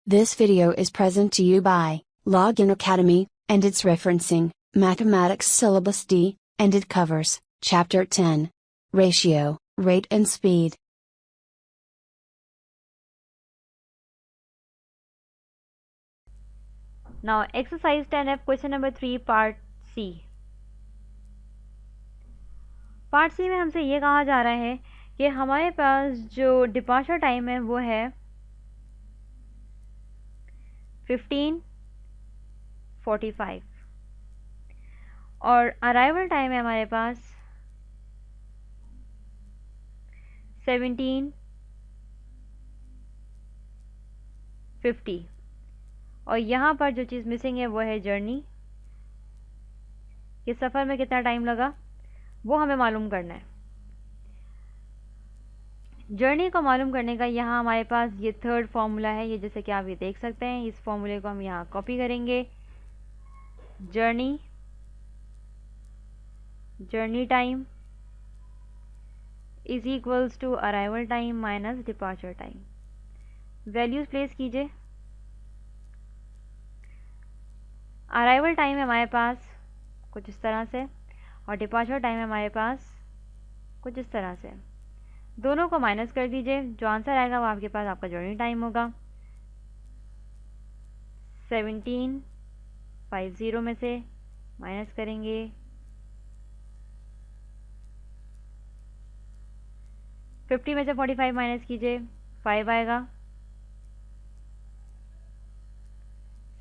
This video is present to you by Login Academy, and it's referencing Mathematics Syllabus D, and it covers Chapter 10, Ratio, Rate and Speed. Now exercise 10F question number 3 part C. Part C में हमसे ये कहा जा रहा है कि हमारे पास जो डिपार्चर टाइम है वो है 15:45 और अराइवल टाइम है हमारे पास 17:50 और यहाँ पर जो चीज़ मिसिंग है वो है जर्नी। कि सफ़र में कितना टाइम लगा वो हमें मालूम करना है। जर्नी को मालूम करने का यहाँ हमारे पास ये थर्ड फॉर्मूला है, ये जैसे कि आप ये देख सकते हैं। इस फॉर्मूले को हम यहाँ कॉपी करेंगे। Journey time is equals to arrival time minus departure time. Values place कीजिए। अराइवल टाइम है हमारे पास कुछ इस तरह से और डिपार्चर टाइम है हमारे पास कुछ इस तरह से। दोनों को माइनस कर दीजिए। जो आंसर आएगा वो आपके पास आपका जर्नी टाइम होगा। 17:50 में से माइनस करेंगे 50 में से 45 माइनस कीजिए 5 आएगा।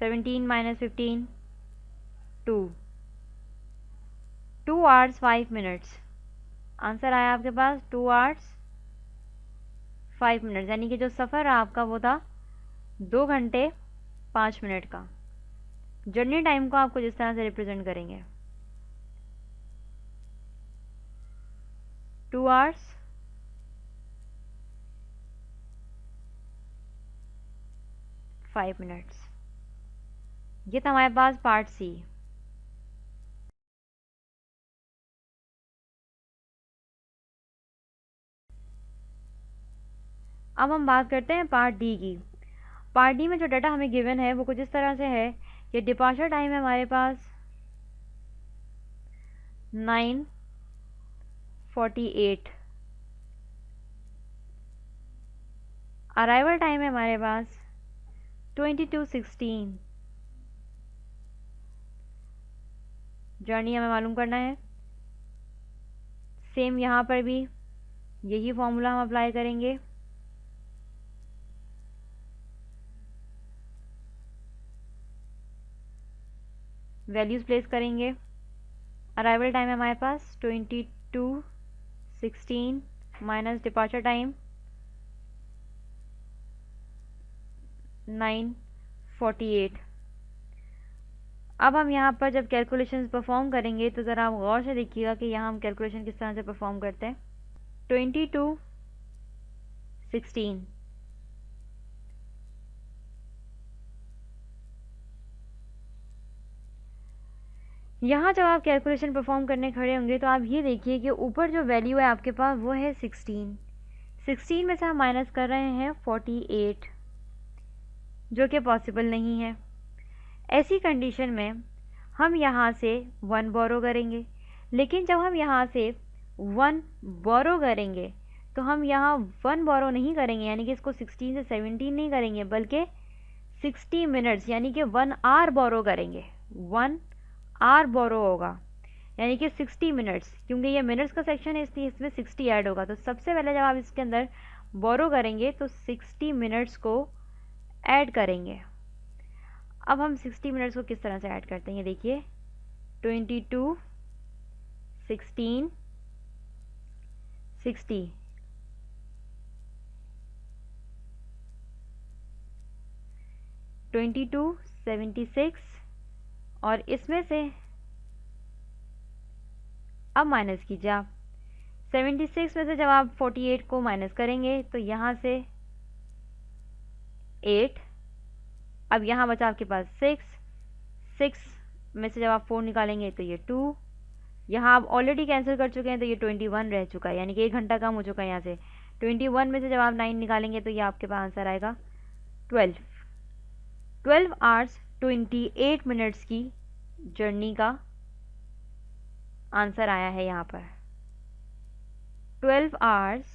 17 माइनस 15 2 hours 5 minutes। आंसर आया आपके पास 2 hours 5 minutes, यानी कि जो सफ़र रहा आपका वो था 2 घंटे 5 मिनट का। जर्नी टाइम को आपको जिस तरह से रिप्रेजेंट करेंगे 2 hours 5 minutes। ये था हमारे पास पार्ट सी। अब हम बात करते हैं पार्ट डी की। पार्ट डी में जो डाटा हमें गिवन है वो कुछ इस तरह से है कि डिपार्चर टाइम है हमारे पास 9:48, अराइवल टाइम है हमारे पास 22:16। जर्नी हमें मालूम करना है। सेम यहाँ पर भी यही फॉर्मूला हम अप्लाई करेंगे। वैल्यूज़ प्लेस करेंगे। अराइवल टाइम है हमारे पास 22:16 माइनस डिपार्चर टाइम 9:48। अब हम यहाँ पर जब कैलकुलेशंस परफॉर्म करेंगे तो ज़रा आप गौर से देखिएगा कि यहाँ हम कैलकुलेशन किस तरह से परफॉर्म करते हैं। 22:16 यहाँ जब आप कैलकुलेशन परफॉर्म करने खड़े होंगे तो आप ये देखिए कि ऊपर जो वैल्यू है आपके पास वो है 16 में से हम माइनस कर रहे हैं 48, जो कि पॉसिबल नहीं है। ऐसी कंडीशन में हम यहाँ से 1 बोरो करेंगे, लेकिन जब हम यहाँ से 1 बोरो करेंगे तो हम यहाँ 1 बोरो नहीं करेंगे, यानी कि इसको 16 से 17 नहीं करेंगे, बल्कि 60 मिनट्स यानी कि 1 आवर बोरो करेंगे। 1 आवर बोरो होगा यानी कि 60 मिनट्स, क्योंकि ये मिनट्स का सेक्शन है इसलिए इसमें 60 ऐड होगा। तो सबसे पहले जब आप इसके अंदर बोरो करेंगे तो 60 मिनट्स को ऐड करेंगे। अब हम 60 मिनट्स को किस तरह से ऐड करते हैं ये देखिए। 22:16 60 22:76 और इसमें से अब माइनस कीजिए आप। 76 में से जब आप 48 को माइनस करेंगे तो यहाँ से 8, अब यहाँ बचा आपके पास 6 में से जब आप 4 निकालेंगे तो ये 2, यहाँ आप ऑलरेडी कैंसिल कर चुके हैं तो ये 21 रह चुका है, यानी कि 1 घंटा कम हो चुका है यहाँ से। 21 में से जब आप 9 निकालेंगे तो ये आपके पास आंसर आएगा 12। 12 आवर्स 28 मिनट्स की जर्नी का आंसर आया है यहाँ पर। 12 आवर्स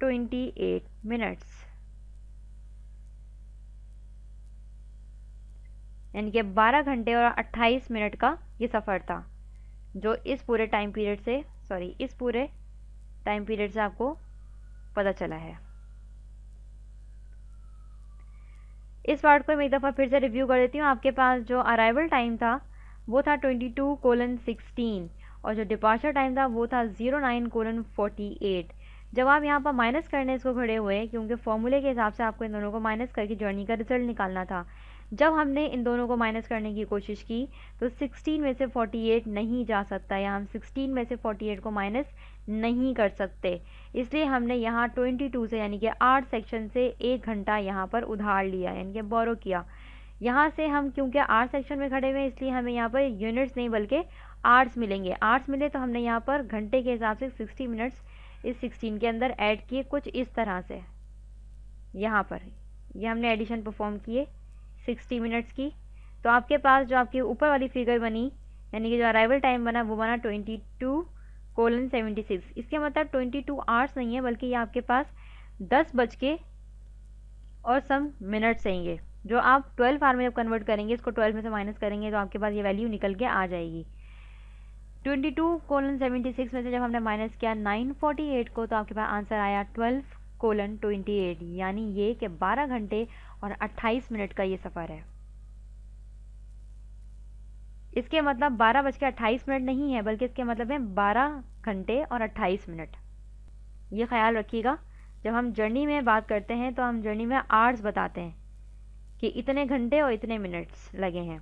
28 मिनट्स, यानी कि 12 घंटे और 28 मिनट का ये सफ़र था जो इस पूरे टाइम पीरियड से आपको पता चला है। इस पार्ट को मैं एक दफ़ा फिर से रिव्यू कर देती हूँ। आपके पास जो अराइवल टाइम था वो था 22:16 और जो डिपार्चर टाइम था वो था 09:48। जब आप यहाँ पर माइनस करने इसको खड़े हुए, क्योंकि फॉर्मूले के हिसाब से आपको इन दोनों को माइनस करके जर्नी का रिजल्ट निकालना था, जब हमने इन दोनों को माइनस करने की कोशिश की तो 16 में से 48 नहीं जा सकता, या हम 16 में से 48 को माइनस नहीं कर सकते। इसलिए हमने यहाँ 22 से यानी कि 8 सेक्शन से 1 घंटा यहाँ पर उधार लिया, यानी कि बोरो किया। यहाँ से हम क्योंकि 8 सेक्शन में खड़े हुए हैं इसलिए हमें यहाँ पर यूनिट्स नहीं बल्कि आवर्स मिलेंगे। आवर्स मिले तो हमने यहाँ पर घंटे के हिसाब से 60 मिनट्स इस 16 के अंदर ऐड किए, कुछ इस तरह से। यहाँ पर ये हमने एडिशन परफॉर्म किए 60 मिनट्स की। तो आपके पास जो आपकी ऊपर वाली फिगर बनी, यानी कि जो अराइवल टाइम बना वो बना 22:76। इसके मतलब 22 आवर्स नहीं है, बल्कि ये आपके पास 10 बज के और सम मिनट्स आएंगे, जो आप 12 आवर में जब कन्वर्ट करेंगे, इसको 12 में से माइनस करेंगे तो आपके पास ये वैल्यू निकल के आ जाएगी। 22:76 में से जब हमने माइनस किया 948 को, तो आपके पास आंसर आया 12:28, यानी ये कि 12 घंटे और 28 मिनट का ये सफ़र है। इसके मतलब 12:28 नहीं है, बल्कि इसके मतलब है 12 घंटे और 28 मिनट। ये ख्याल रखिएगा, जब हम जर्नी में बात करते हैं तो हम जर्नी में आवर्स बताते हैं कि इतने घंटे और इतने मिनट्स लगे हैं।